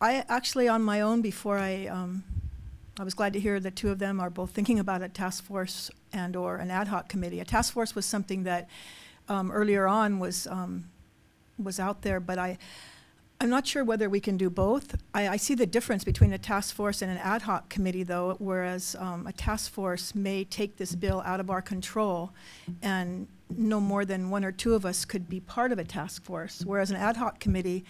I actually, on my own, before I was glad to hear that two of them are both thinking about a task force and or an ad hoc committee. A task force was something that earlier on was out there, but I'm not sure whether we can do both. I see the difference between a task force and an ad hoc committee, though, whereas a task force may take this bill out of our control, and no more than one or two of us could be part of a task force, whereas an ad hoc committee,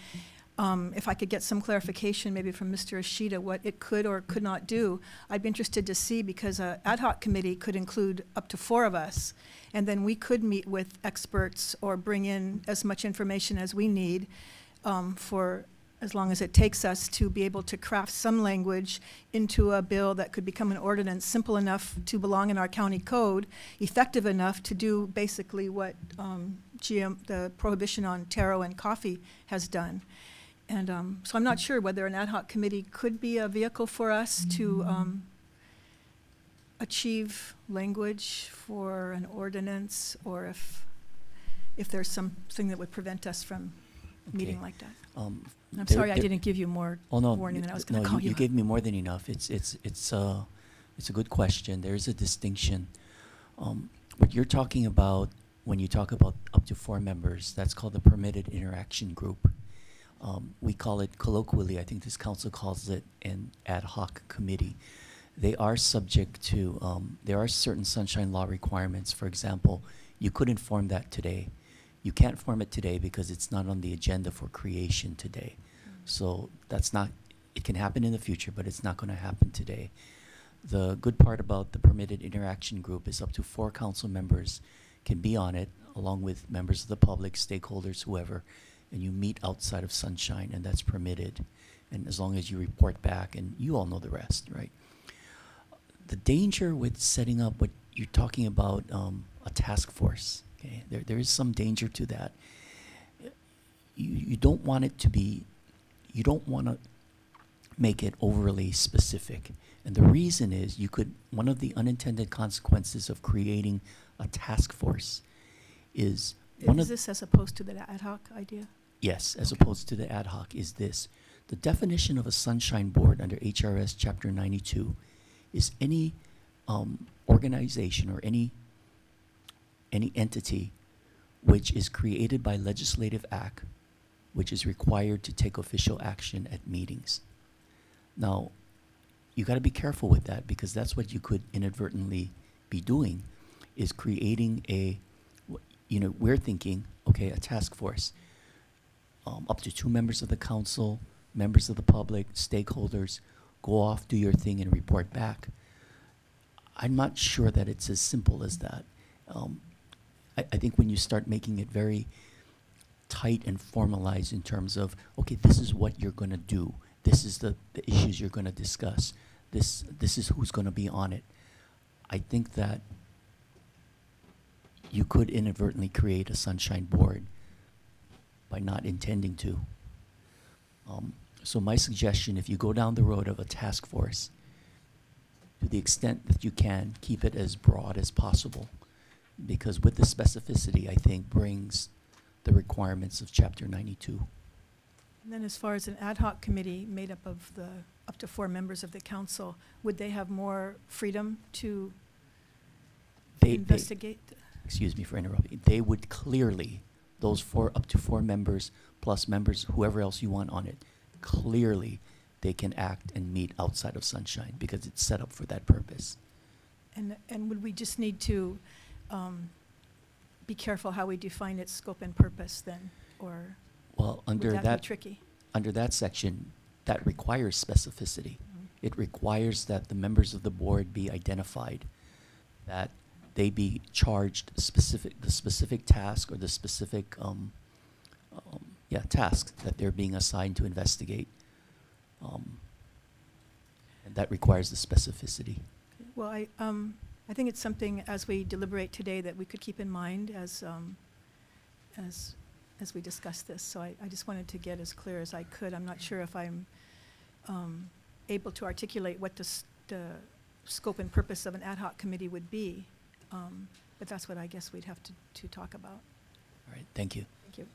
if I could get some clarification maybe from Mr. Ishida what it could or could not do, I'd be interested to see, because an ad hoc committee could include up to 4 of us, and then we could meet with experts or bring in as much information as we need for as long as it takes us to be able to craft some language into a bill that could become an ordinance simple enough to belong in our county code, effective enough to do basically what the prohibition on taro and coffee has done. And so I'm not sure whether an ad hoc committee could be a vehicle for us to achieve language for an ordinance, or if there's something that would prevent us from meeting like that. I'm sorry I didn't give you more warning than I was going to call you. You gave me more than enough. It's a good question. There is a distinction. What you're talking about when you talk about up to 4 members, that's called the permitted interaction group. We call it colloquially, I think this council calls it an ad hoc committee. They are subject to, there are certain sunshine law requirements. For example, you couldn't form that today. You can't form it today because it's not on the agenda for creation today. So that's not, it can happen in the future, but it's not going to happen today. The good part about the permitted interaction group is up to 4 council members can be on it, along with members of the public, stakeholders, whoever, and you meet outside of sunshine, and that's permitted. And as long as you report back, and you all know the rest, right? The danger with setting up what you're talking about, a task force, okay? There is some danger to that. You don't want it to be, you don't want to make it overly specific. And the reason is one of the unintended consequences of creating a task force is this as opposed to the ad hoc idea? Yes, as opposed to the ad hoc is this. The definition of a sunshine board under HRS Chapter 92 is any organization or any entity which is created by legislative act, which is required to take official action at meetings. Now, you got to be careful with that, because that's what you could inadvertently be doing, is creating we're thinking, okay, a task force, up to 2 members of the council, members of the public, stakeholders, go off, do your thing, and report back. I'm not sure that it's as simple as that. I think when you start making it very tight and formalized in terms of, okay, this is what you're going to do, this is the issues you're going to discuss, this is who's going to be on it, I think that you could inadvertently create a sunshine board by not intending to. So my suggestion, if you go down the road of a task force, to the extent that you can, keep it as broad as possible, because with the specificity, I think, brings the requirements of Chapter 92. And then as far as an ad hoc committee made up of up to 4 members of the council, would they have more freedom to investigate? Excuse me for interrupting. They would clearly, those up to 4 members plus members, whoever else you want on it, clearly they can act and meet outside of sunshine because it's set up for that purpose. And would we just need to be careful how we define its scope and purpose then, or well, under would that be tricky? Under that section, that requires specificity. It requires that the members of the board be identified, that they be charged the specific task or the specific tasks that they're being assigned to investigate, and that requires the specificity. Well, I think it's something as we deliberate today that we could keep in mind as we discuss this. So I just wanted to get as clear as I could. I'm not sure if I'm able to articulate what the scope and purpose of an ad hoc committee would be, but that's what I guess we'd have to talk about. All right, thank you. Thank you.